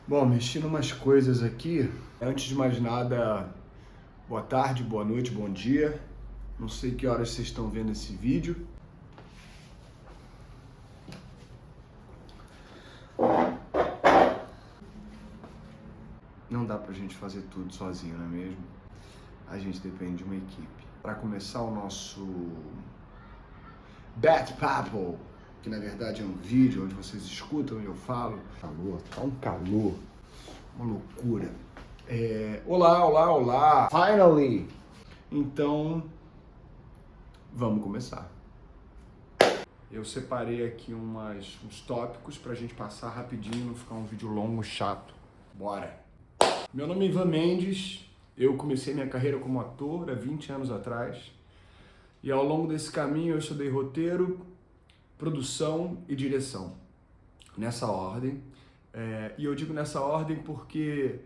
Bom, mexi umas coisas aqui. Antes de mais nada, boa tarde, boa noite, bom dia. Não sei que horas vocês estão vendo esse vídeo. Não dá pra gente fazer tudo sozinho, não é mesmo? A gente depende de uma equipe. Para começar o nosso bate-papo, que na verdade é um vídeo onde vocês escutam e eu falo. Calor, tá um calor, uma loucura. Olá! Finally! Então, vamos começar. Eu separei aqui uns tópicos pra gente passar rapidinho, não ficar um vídeo longo, chato. Bora! Meu nome é Ivan Mendes, eu comecei minha carreira como ator há 20 anos atrás. E ao longo desse caminho eu estudei roteiro, produção e direção. Nessa ordem. E eu digo nessa ordem porque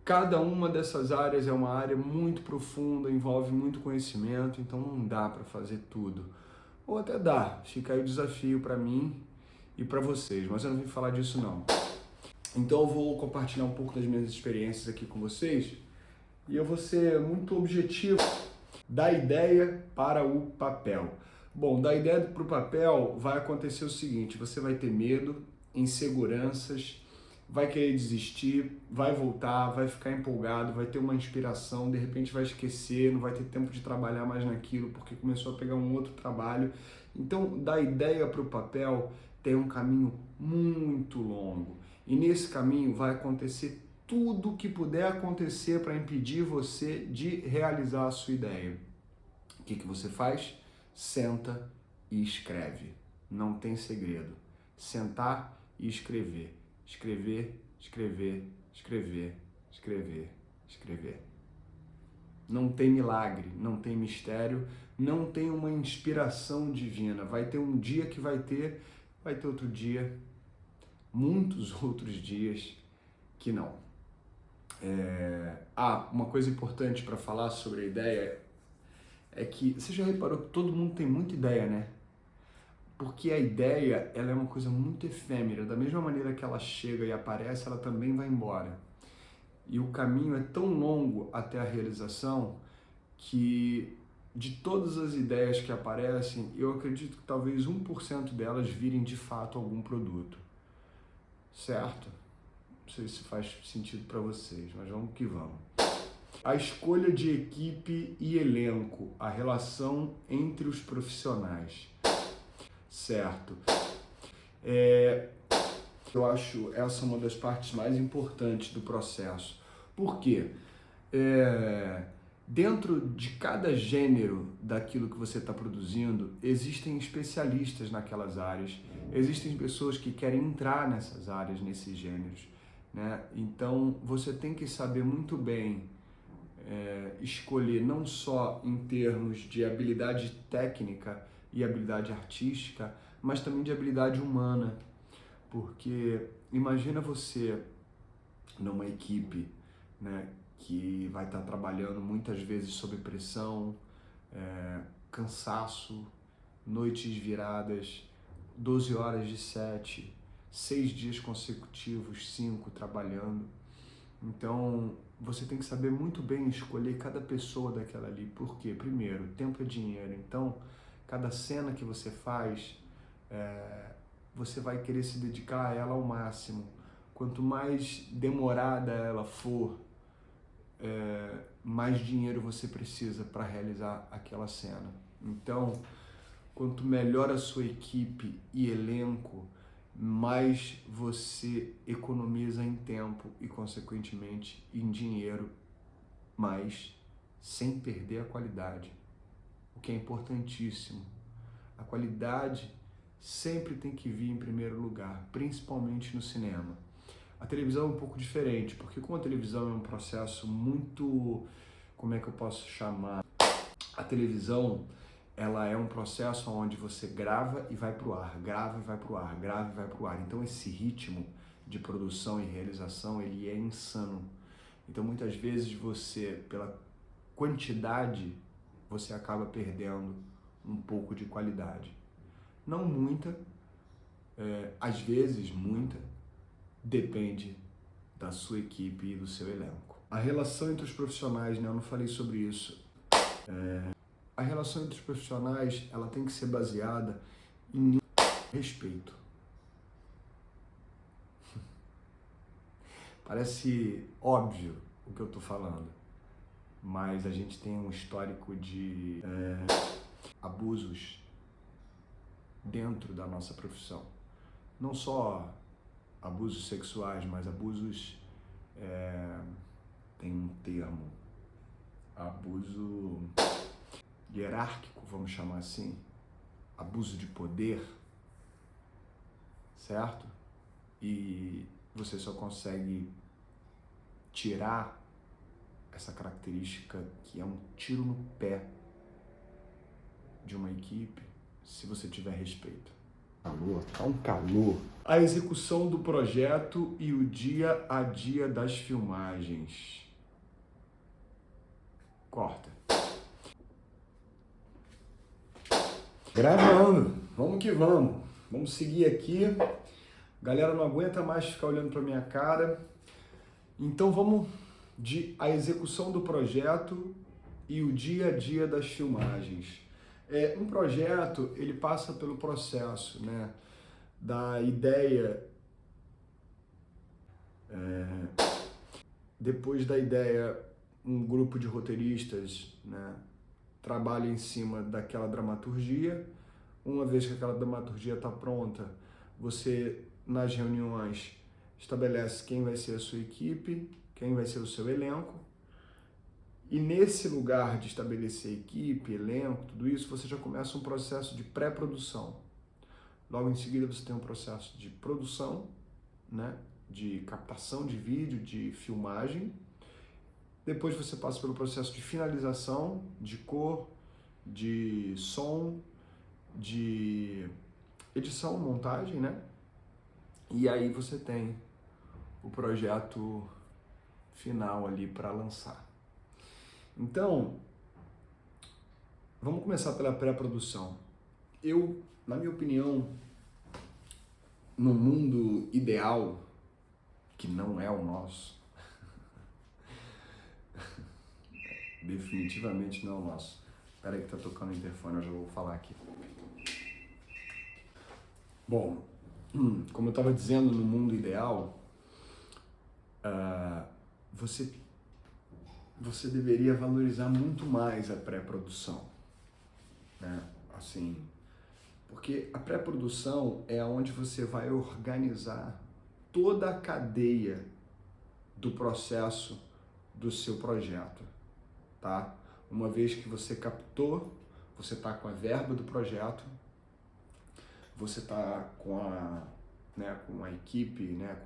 cada uma dessas áreas é uma área muito profunda, envolve muito conhecimento, então não dá para fazer tudo. Ou até dá, fica aí o desafio para mim e para vocês, mas eu não vim falar disso não. Então eu vou compartilhar um pouco das minhas experiências aqui com vocês e eu vou ser muito objetivo da ideia para o papel. Bom, da ideia para o papel vai acontecer o seguinte, você vai ter medo, inseguranças, vai querer desistir, vai voltar, vai ficar empolgado, vai ter uma inspiração, de repente vai esquecer, não vai ter tempo de trabalhar mais naquilo porque começou a pegar um outro trabalho. Então, da ideia para o papel tem um caminho muito longo. E nesse caminho vai acontecer tudo o que puder acontecer para impedir você de realizar a sua ideia. O que você faz? Senta e escreve. Não tem segredo. Sentar e escrever. Escrever, escrever, escrever, escrever, escrever. Não tem milagre, não tem mistério, não tem uma inspiração divina. Vai ter um dia que vai ter outro dia, muitos outros dias que não. Uma coisa importante para falar sobre a ideia é que você já reparou que todo mundo tem muita ideia, né? Porque a ideia, ela é uma coisa muito efêmera, da mesma maneira que ela chega e aparece, ela também vai embora. E o caminho é tão longo até a realização que de todas as ideias que aparecem, eu acredito que talvez 1% delas virem de fato algum produto. Certo? Não sei se faz sentido para vocês, mas vamos que vamos. A escolha de equipe e elenco, a relação entre os profissionais. Certo. Eu acho essa uma das partes mais importantes do processo. Por quê? Dentro de cada gênero daquilo que você está produzindo, existem especialistas naquelas áreas, existem pessoas que querem entrar nessas áreas, nesses gêneros, né? Então, você tem que saber muito bem escolher não só em termos de habilidade técnica e habilidade artística, mas também de habilidade humana. Porque imagina você numa equipe, né, que vai estar trabalhando muitas vezes sob pressão, cansaço, noites viradas, 12 horas de set, 6 dias consecutivos, 5 trabalhando. Então, você tem que saber muito bem escolher cada pessoa daquela ali. Por quê? Primeiro, tempo é dinheiro. Então, cada cena que você faz, você vai querer se dedicar a ela ao máximo. Quanto mais demorada ela for, mais dinheiro você precisa para realizar aquela cena. Então, quanto melhor a sua equipe e elenco, mais você economiza em tempo e, consequentemente, em dinheiro, mas sem perder a qualidade, o que é importantíssimo. A qualidade sempre tem que vir em primeiro lugar, principalmente no cinema. A televisão é um pouco diferente, porque como a televisão é um processo muito, como é que eu posso chamar? A televisão, ela é um processo onde você grava e vai pro ar, grava e vai pro ar, grava e vai pro ar. Então esse ritmo de produção e realização, ele é insano. Então muitas vezes você, pela quantidade, você acaba perdendo um pouco de qualidade. Não muita, às vezes muita, depende da sua equipe e do seu elenco. A relação entre os profissionais, né, eu não falei sobre isso. A relação entre os profissionais, ela tem que ser baseada em respeito. Parece óbvio o que eu estou falando, mas a gente tem um histórico de abusos dentro da nossa profissão. Não só abusos sexuais, mas abusos, tem um termo, abuso hierárquico, vamos chamar assim, abuso de poder, certo? E você só consegue tirar essa característica que é um tiro no pé de uma equipe se você tiver respeito. Calor, tá um calor. A execução do projeto e o dia a dia das filmagens. Corta. Gravando. Vamos que vamos. Vamos seguir aqui. Galera não aguenta mais ficar olhando para minha cara. Então vamos de a execução do projeto e o dia a dia das filmagens. Um projeto, ele passa pelo processo, né, da ideia, depois da ideia, um grupo de roteiristas, né, trabalha em cima daquela dramaturgia. Uma vez que aquela dramaturgia está pronta, você, nas reuniões, estabelece quem vai ser a sua equipe, quem vai ser o seu elenco. E nesse lugar de estabelecer equipe, elenco, tudo isso, você já começa um processo de pré-produção. Logo em seguida você tem um processo de produção, né, de captação de vídeo, de filmagem. Depois você passa pelo processo de finalização, de cor, de som, de edição, montagem, né? E aí você tem o projeto final ali para lançar. Então, vamos começar pela pré-produção. Eu, na minha opinião, no mundo ideal, que não é o nosso, definitivamente não é o nosso. Espera aí que tá tocando o interfone, eu já vou falar aqui. Bom, como eu estava dizendo, no mundo ideal, você deveria valorizar muito mais a pré-produção, né? Assim, porque a pré-produção é onde você vai organizar toda a cadeia do processo do seu projeto, tá? Uma vez que você captou, você está com a verba do projeto, você está com a equipe, né,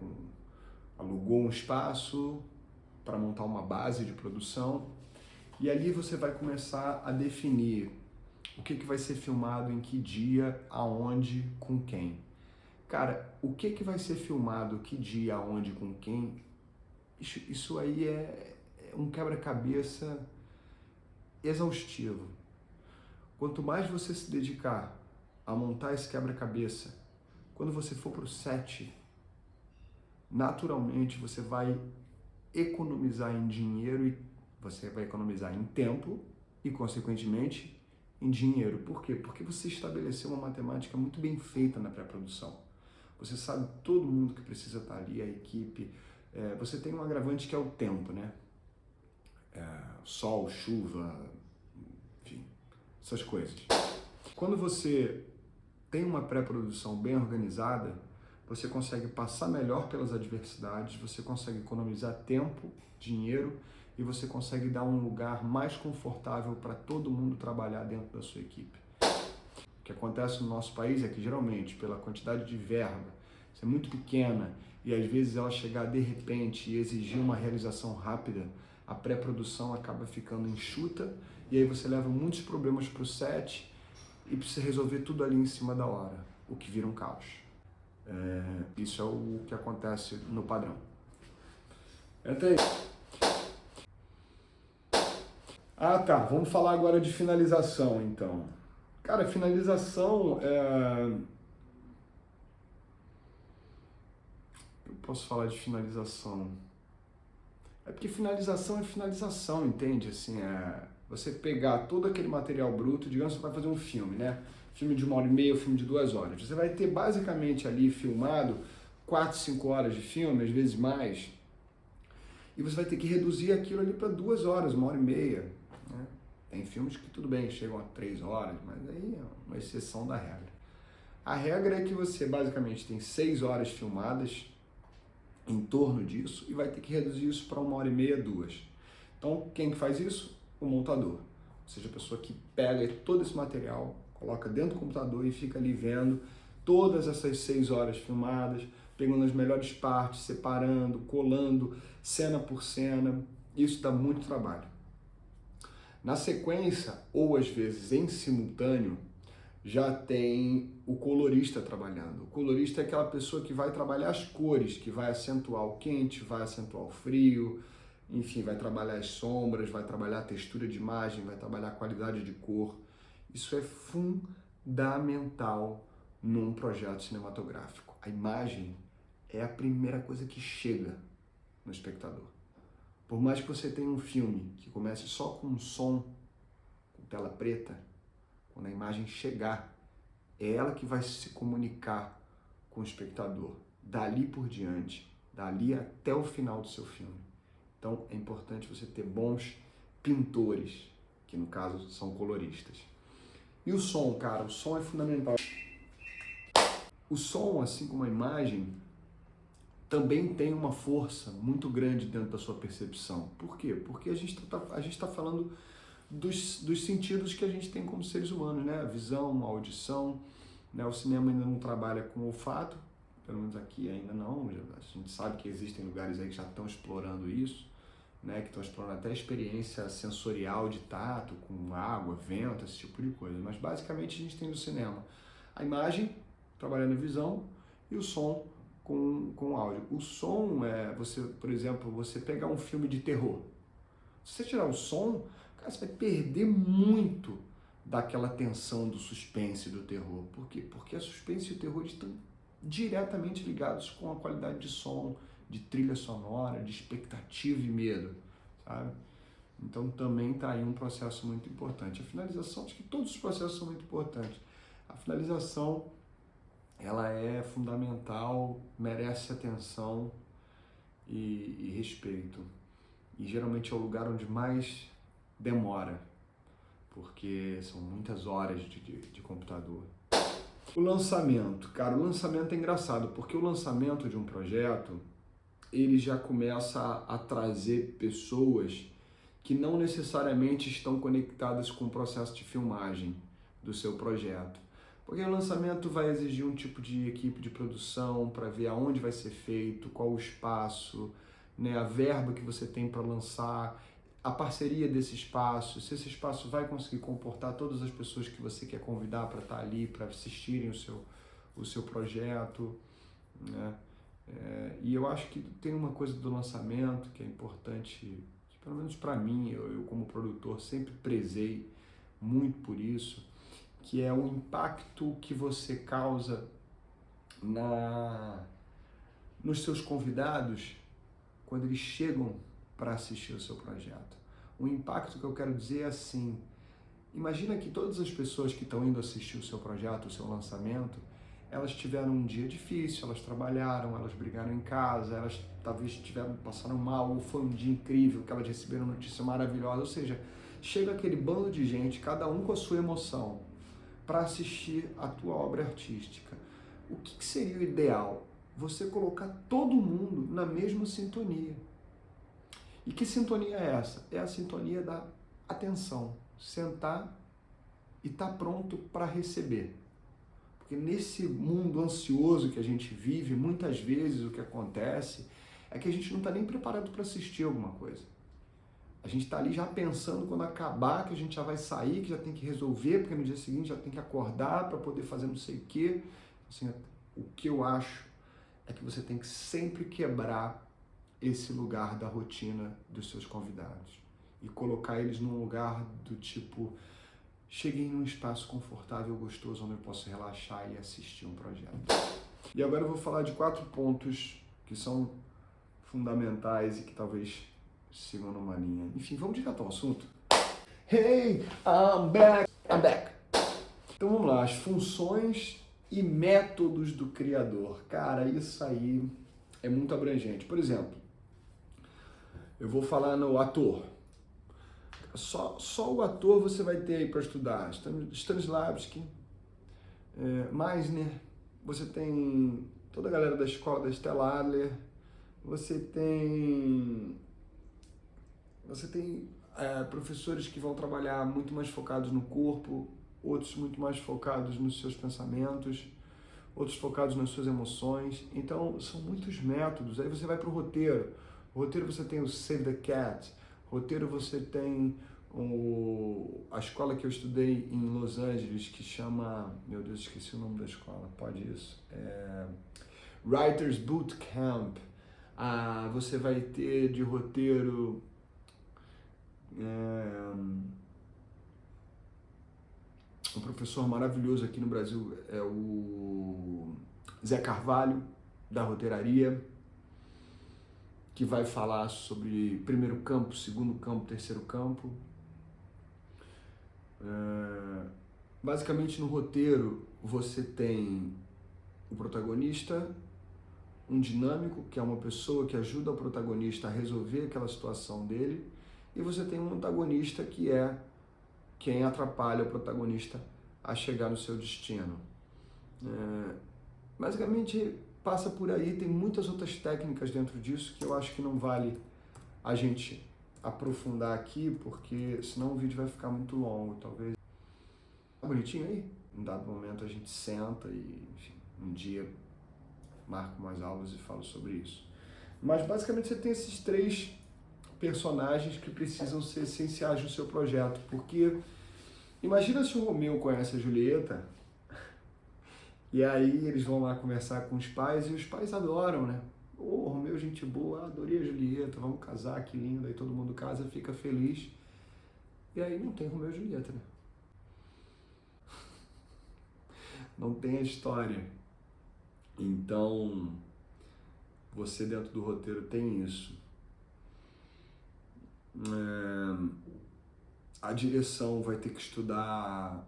alugou um espaço para montar uma base de produção, e ali você vai começar a definir o que vai ser filmado em que dia, aonde, com quem. Cara, o que vai ser filmado, que dia, aonde, com quem, isso aí é um quebra-cabeça exaustivo. Quanto mais você se dedicar a montar esse quebra-cabeça, quando você for para o set, naturalmente você vai economizar em dinheiro e você vai economizar em tempo e, consequentemente, em dinheiro. Por quê? Porque você estabeleceu uma matemática muito bem feita na pré-produção. Você sabe todo mundo que precisa estar ali, a equipe. Você tem um agravante que é o tempo, né? Sol, chuva, enfim, essas coisas. Quando você tem uma pré-produção bem organizada, você consegue passar melhor pelas adversidades, você consegue economizar tempo, dinheiro e você consegue dar um lugar mais confortável para todo mundo trabalhar dentro da sua equipe. O que acontece no nosso país é que, geralmente, pela quantidade de verba ser muito pequena e às vezes ela chegar de repente e exigir uma realização rápida, a pré-produção acaba ficando enxuta e aí você leva muitos problemas para o set e precisa resolver tudo ali em cima da hora, o que vira um caos. Isso é o que acontece no padrão. Entra aí. Ah, tá. Vamos falar agora de finalização, então. Cara, finalização posso falar de finalização? É porque finalização é finalização, entende? Assim, você pegar todo aquele material bruto, digamos que você vai fazer um filme, né? Filme de 1h30, filme de 2 horas. Você vai ter basicamente ali filmado 4, 5 horas de filme, às vezes mais, e você vai ter que reduzir aquilo ali para 2 horas, 1h30. Né? Tem filmes que tudo bem, chegam a 3 horas, mas aí é uma exceção da regra. A regra é que você basicamente tem 6 horas filmadas em torno disso e vai ter que reduzir isso para 1h30, 2. Então, quem que faz isso? O montador. Ou seja, a pessoa que pega todo esse material, coloca dentro do computador e fica ali vendo todas essas 6 horas filmadas, pegando as melhores partes, separando, colando, cena por cena. Isso dá muito trabalho. Na sequência, ou às vezes em simultâneo, já tem o colorista trabalhando. O colorista é aquela pessoa que vai trabalhar as cores, que vai acentuar o quente, vai acentuar o frio, enfim, vai trabalhar as sombras, vai trabalhar a textura de imagem, vai trabalhar a qualidade de cor. Isso é fundamental num projeto cinematográfico. A imagem é a primeira coisa que chega no espectador. Por mais que você tenha um filme que comece só com som, com tela preta, quando a imagem chegar, é ela que vai se comunicar com o espectador, dali por diante, dali até o final do seu filme. Então é importante você ter bons pintores, que no caso são coloristas. E o som, cara, o som é fundamental. O som, assim como a imagem, também tem uma força muito grande dentro da sua percepção. Por quê? Porque a gente está falando dos sentidos que a gente tem como seres humanos, né? A visão, a audição, né? O cinema ainda não trabalha com olfato, pelo menos aqui ainda não. A gente sabe que existem lugares aí que já estão explorando isso, né? Que estão explorando até a experiência sensorial de tato, com água, vento, esse tipo de coisa. Mas basicamente a gente tem no cinema a imagem trabalhando a visão e o som com áudio. O som você, por exemplo, você pegar um filme de terror. Se você tirar o som, cara, você vai perder muito daquela tensão do suspense e do terror. Por quê? Porque a suspense e o terror estão diretamente ligados com a qualidade de som, de trilha sonora, de expectativa e medo, sabe? Então também está aí um processo muito importante. A finalização, acho que todos os processos são muito importantes. A finalização, ela é fundamental, merece atenção e respeito. E geralmente é o lugar onde mais demora, porque são muitas horas de computador. O lançamento, cara, o lançamento é engraçado, porque o lançamento de um projeto, ele já começa a trazer pessoas que não necessariamente estão conectadas com o processo de filmagem do seu projeto. Porque o lançamento vai exigir um tipo de equipe de produção para ver aonde vai ser feito, qual o espaço, né, a verba que você tem para lançar, a parceria desse espaço, se esse espaço vai conseguir comportar todas as pessoas que você quer convidar para estar ali, para assistirem o seu projeto, né? E eu acho que tem uma coisa do lançamento que é importante, pelo menos para mim, eu como produtor sempre prezei muito por isso, que é o impacto que você causa nos seus convidados quando eles chegam para assistir o seu projeto. O impacto que eu quero dizer é assim, imagina que todas as pessoas que estão indo assistir o seu projeto, o seu lançamento, elas tiveram um dia difícil, elas trabalharam, elas brigaram em casa, elas talvez passaram mal, ou foi um dia incrível, que elas receberam notícia maravilhosa, ou seja, chega aquele bando de gente, cada um com a sua emoção, para assistir a tua obra artística. O que seria o ideal? Você colocar todo mundo na mesma sintonia. E que sintonia é essa? É a sintonia da atenção. Sentar e estar pronto para receber. Porque nesse mundo ansioso que a gente vive, muitas vezes o que acontece é que a gente não está nem preparado para assistir alguma coisa. A gente está ali já pensando quando acabar, que a gente já vai sair, que já tem que resolver, porque no dia seguinte já tem que acordar para poder fazer não sei o quê. Assim, o que eu acho é que você tem que sempre quebrar esse lugar da rotina dos seus convidados e colocar eles num lugar do tipo, cheguei num espaço confortável, gostoso, onde eu posso relaxar e assistir um projeto. E agora eu vou falar de 4 pontos que são fundamentais e que talvez sigam numa linha. Enfim, vamos direto ao assunto. Hey, I'm back! I'm back! Então vamos lá, as funções e métodos do criador. Cara, isso aí é muito abrangente. Por exemplo, eu vou falar no ator. Só o ator você vai ter aí para estudar. Stanislavski, Meisner, você tem toda a galera da escola da Stella Adler, você tem professores que vão trabalhar muito mais focados no corpo, outros muito mais focados nos seus pensamentos, outros focados nas suas emoções. Então, são muitos métodos. Aí você vai para o roteiro. O roteiro você tem o Save the Cat. O roteiro você tem a escola que eu estudei em Los Angeles, que chama... Meu Deus, esqueci o nome da escola. Pode isso. Writers Bootcamp. Você vai ter de roteiro... um professor maravilhoso aqui no Brasil é o Zé Carvalho, da roteiraria, que vai falar sobre primeiro campo, segundo campo, terceiro campo. Basicamente no roteiro você tem o protagonista, um dinâmico, que é uma pessoa que ajuda o protagonista a resolver aquela situação dele, e você tem um antagonista, que é quem atrapalha o protagonista a chegar no seu destino. Basicamente passa por aí, tem muitas outras técnicas dentro disso que eu acho que não vale a gente aprofundar aqui, porque senão o vídeo vai ficar muito longo, talvez. Tá bonitinho aí? Em dado momento a gente senta e, enfim, um dia marco umas aulas e falo sobre isso. Mas basicamente você tem esses três personagens que precisam ser essenciais no seu projeto, porque imagina se o Romeu conhece a Julieta e aí eles vão lá conversar com os pais e os pais adoram, né? Ô, Romeu, gente boa, adorei a Julieta, vamos casar, que lindo. Aí todo mundo casa, fica feliz. E aí não tem Romeu e Julieta, né? Não tem a história. Então, você dentro do roteiro tem isso. A direção vai ter que estudar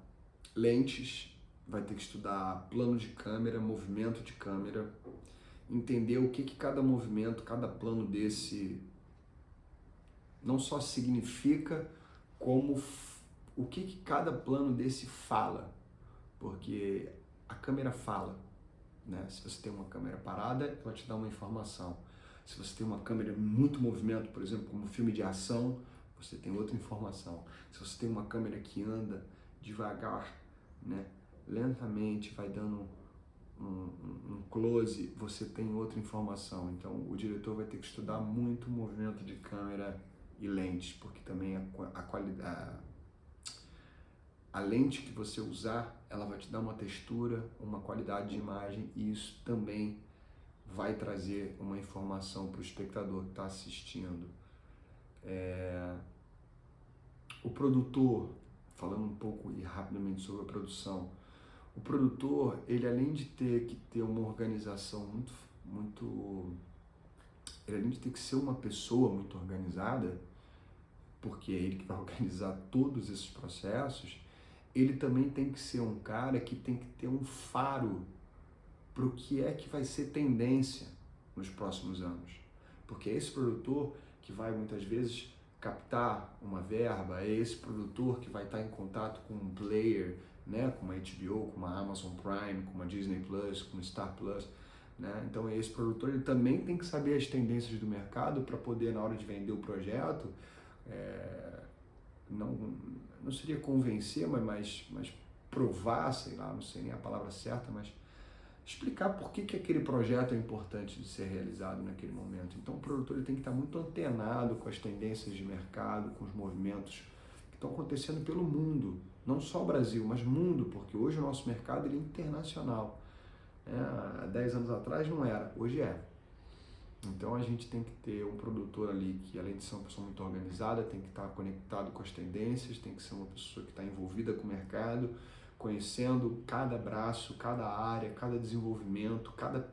lentes, vai ter que estudar plano de câmera, movimento de câmera, entender o que cada movimento, cada plano desse não só significa, como o que cada plano desse fala, porque a câmera fala, né? Se você tem uma câmera parada, ela te dá uma informação. Se você tem uma câmera em muito movimento, por exemplo, como um filme de ação, você tem outra informação. Se você tem uma câmera que anda devagar, né, lentamente, vai dando um close, você tem outra informação. Então, o diretor vai ter que estudar muito movimento de câmera e lentes, porque também a lente que você usar, ela vai te dar uma textura, uma qualidade de imagem, e isso também vai trazer uma informação para o espectador que está assistindo. O produtor, falando um pouco e rapidamente sobre a produção, o produtor, ele além de ter que ter uma organização ele além de ter que ser uma pessoa muito organizada, porque é ele que vai organizar todos esses processos, ele também tem que ser um cara que tem que ter um faro para o que é que vai ser tendência nos próximos anos. Porque é esse produtor que vai muitas vezes captar uma verba, é esse produtor que vai estar em contato com um player, né, com uma HBO, com uma Amazon Prime, com uma Disney Plus, com uma Star Plus, né? Então esse produtor, ele também tem que saber as tendências do mercado para poder, na hora de vender o projeto, não seria convencer, mas provar, sei lá, não sei nem a palavra certa, mas explicar por que aquele projeto é importante de ser realizado naquele momento. Então o produtor, ele tem que estar muito antenado com as tendências de mercado, com os movimentos que estão acontecendo pelo mundo, não só o Brasil, mas mundo, porque hoje o nosso mercado, ele é internacional. Há 10 anos atrás não era, hoje é. Então a gente tem que ter um produtor ali que, além de ser uma pessoa muito organizada, tem que estar conectado com as tendências, tem que ser uma pessoa que está envolvida com o mercado, conhecendo cada braço, cada área, cada desenvolvimento, cada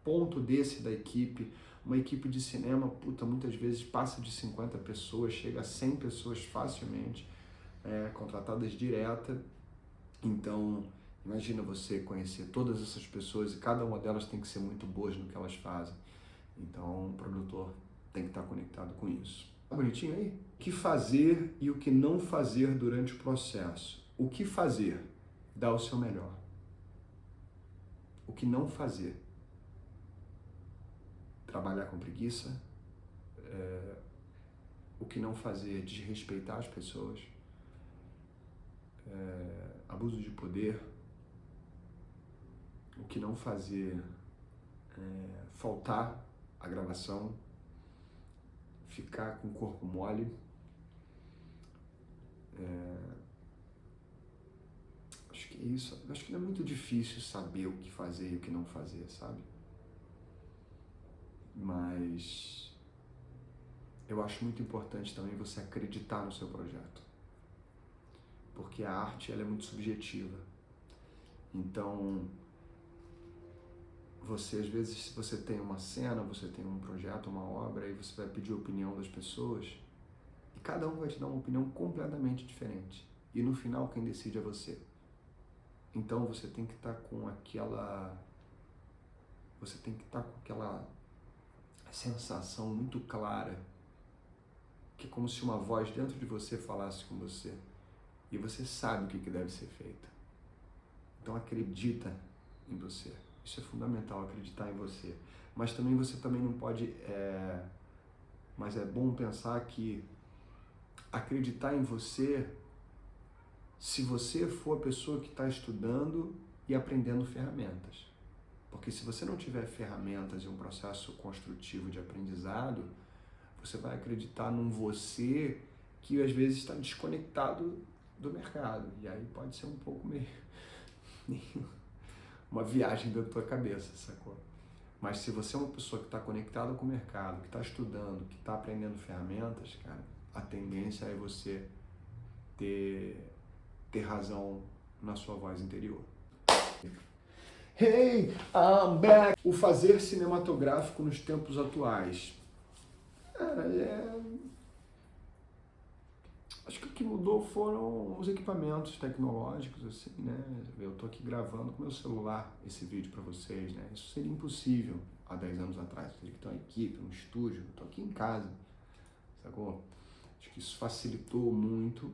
ponto desse da equipe. Uma equipe de cinema, muitas vezes passa de 50 pessoas, chega a 100 pessoas facilmente, contratadas direta. Então, imagina você conhecer todas essas pessoas e cada uma delas tem que ser muito boas no que elas fazem. Então, o produtor tem que estar conectado com isso. Tá bonitinho aí? O que fazer e o que não fazer durante o processo. O que fazer? Dar o seu melhor. O que não fazer? Trabalhar com preguiça. O que não fazer? Desrespeitar as pessoas. Abuso de poder. O que não fazer? Faltar a gravação. Ficar com o corpo mole. Acho que é isso. Acho que não é muito difícil saber o que fazer e o que não fazer, sabe? Mas eu acho muito importante também você acreditar no seu projeto. Porque a arte, ela é muito subjetiva. Então, você, às vezes, se você tem uma cena, você tem um projeto, uma obra, e você vai pedir a opinião das pessoas, e cada um vai te dar uma opinião completamente diferente. E no final, quem decide é você. Então, você tem que estar com aquela... Você tem que estar com aquela sensação muito clara, que é como se uma voz dentro de você falasse com você. E você sabe o que deve ser feito. Então, acredita em você. Isso é fundamental, acreditar em você. Mas também você também não pode... Mas é bom pensar que acreditar em você, se você for a pessoa que está estudando e aprendendo ferramentas. Porque se você não tiver ferramentas e um processo construtivo de aprendizado, você vai acreditar num você que às vezes está desconectado do mercado. E aí pode ser um pouco meio uma viagem da tua cabeça, sacou? Mas se você é uma pessoa que está conectada com o mercado, que está estudando, que está aprendendo ferramentas, cara, a tendência é você ter razão na sua voz interior. Hey, I'm back! O fazer cinematográfico nos tempos atuais. Acho que o que mudou foram os equipamentos tecnológicos, assim, né? Eu tô aqui gravando com meu celular esse vídeo para vocês, né? Isso seria impossível há 10 anos atrás. Eu teria que ter uma equipe, um estúdio. Eu tô aqui em casa, sacou? Acho que isso facilitou muito,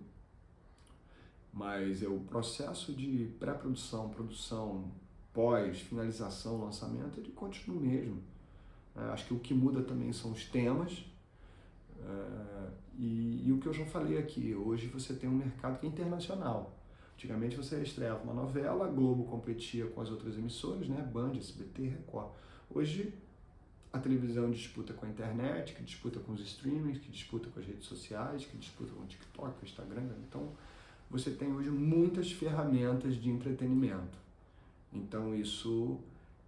mas o processo de pré-produção, produção, pós, finalização, lançamento, ele continua o mesmo. Acho que o que muda também são os temas. E o que eu já falei aqui, hoje você tem um mercado que é internacional. Antigamente você estreava uma novela, a Globo competia com as outras emissoras, né? Band, SBT, Record. Hoje a televisão disputa com a internet, que disputa com os streamings, que disputa com as redes sociais, que disputa com o TikTok, o Instagram. Então você tem hoje muitas ferramentas de entretenimento. Então isso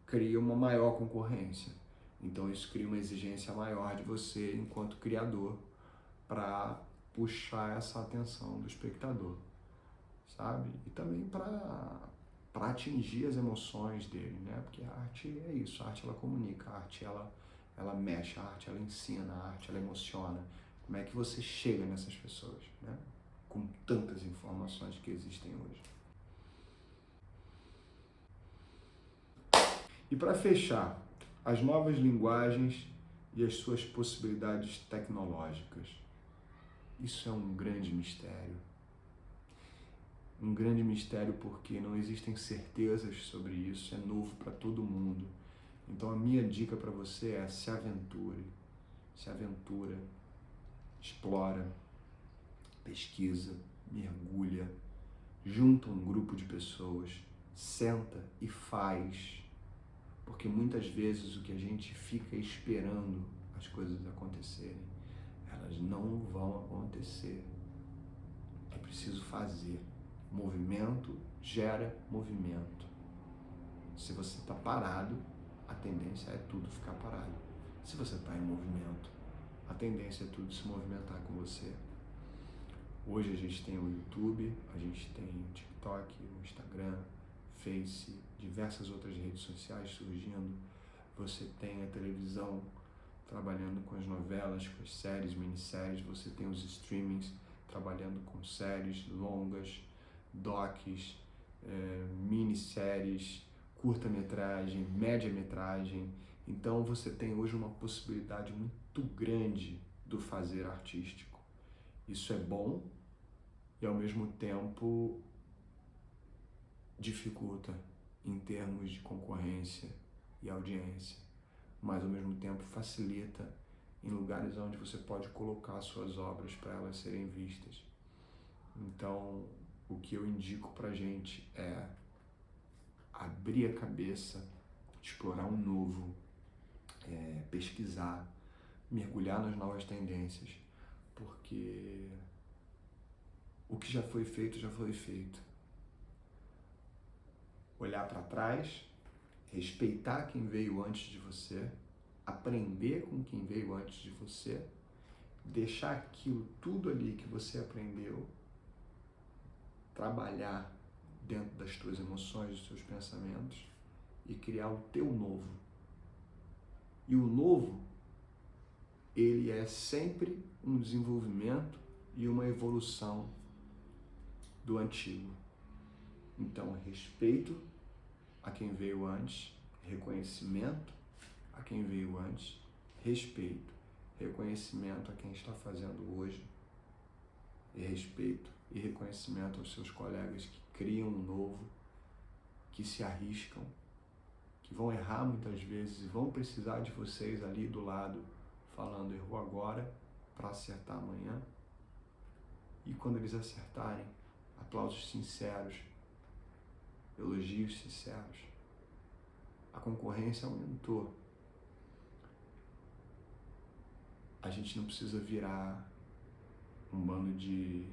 cria uma maior concorrência. Então isso cria uma exigência maior de você enquanto criador para puxar essa atenção do espectador, sabe? E também para atingir as emoções dele, né? Porque a arte é isso, a arte ela comunica, a arte ela mexe, a arte ela ensina, a arte ela emociona. Como é que você chega nessas pessoas, né? Com tantas informações que existem hoje. E para fechar, as novas linguagens e as suas possibilidades tecnológicas. Isso é um grande mistério. Um grande mistério porque não existem certezas sobre isso, é novo para todo mundo. Então a minha dica para você é se aventure, explora, pesquisa, mergulha, junta um grupo de pessoas, senta e faz. Porque muitas vezes o que a gente fica esperando as coisas acontecerem, elas não vão acontecer. É preciso fazer. Movimento gera movimento. Se você está parado, a tendência é tudo ficar parado. Se você está em movimento, a tendência é tudo se movimentar com você. Hoje a gente tem o YouTube, a gente tem o TikTok, o Instagram, Face, diversas outras redes sociais surgindo. você tem a televisão trabalhando com as novelas, com as séries, minisséries, você tem os streamings trabalhando com séries longas, docs, minisséries, curta-metragem, média-metragem. Então você tem hoje uma possibilidade muito grande do fazer artístico. Isso é bom e ao mesmo tempo dificulta em termos de concorrência e audiência, mas ao mesmo tempo facilita em lugares onde você pode colocar suas obras para elas serem vistas. Então, o que eu indico pra gente é abrir a cabeça, explorar um novo, pesquisar, mergulhar nas novas tendências, porque o que já foi feito. Olhar para trás, respeitar quem veio antes de você, aprender com quem veio antes de você, deixar aquilo tudo ali que você aprendeu, trabalhar dentro das tuas emoções, dos seus pensamentos e criar o teu novo. E o novo, ele é sempre um desenvolvimento e uma evolução do antigo. Então, respeito a quem veio antes, reconhecimento a quem veio antes, respeito, reconhecimento a quem está fazendo hoje, e respeito e reconhecimento aos seus colegas que criam um novo, que se arriscam, que vão errar muitas vezes e vão precisar de vocês ali do lado, falando errou agora para acertar amanhã. E quando eles acertarem, aplausos sinceros, elogios sinceros. A concorrência aumentou. A gente não precisa virar um bando de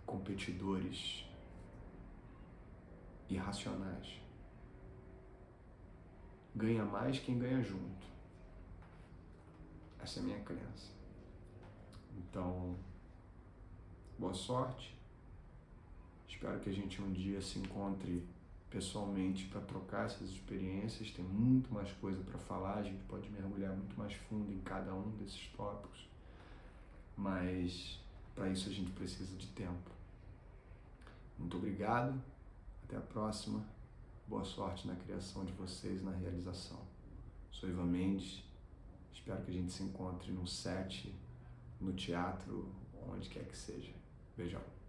competidores irracionais. Ganha mais quem ganha junto. Essa é a minha crença. Então, boa sorte. Espero que a gente um dia se encontre pessoalmente para trocar essas experiências. Tem muito mais coisa para falar, a gente pode mergulhar muito mais fundo em cada um desses tópicos, mas para isso a gente precisa de tempo. Muito obrigado, até a próxima, boa sorte na criação de vocês, na realização. Sou Ivan Mendes, espero que a gente se encontre no set, no teatro, onde quer que seja. Beijão.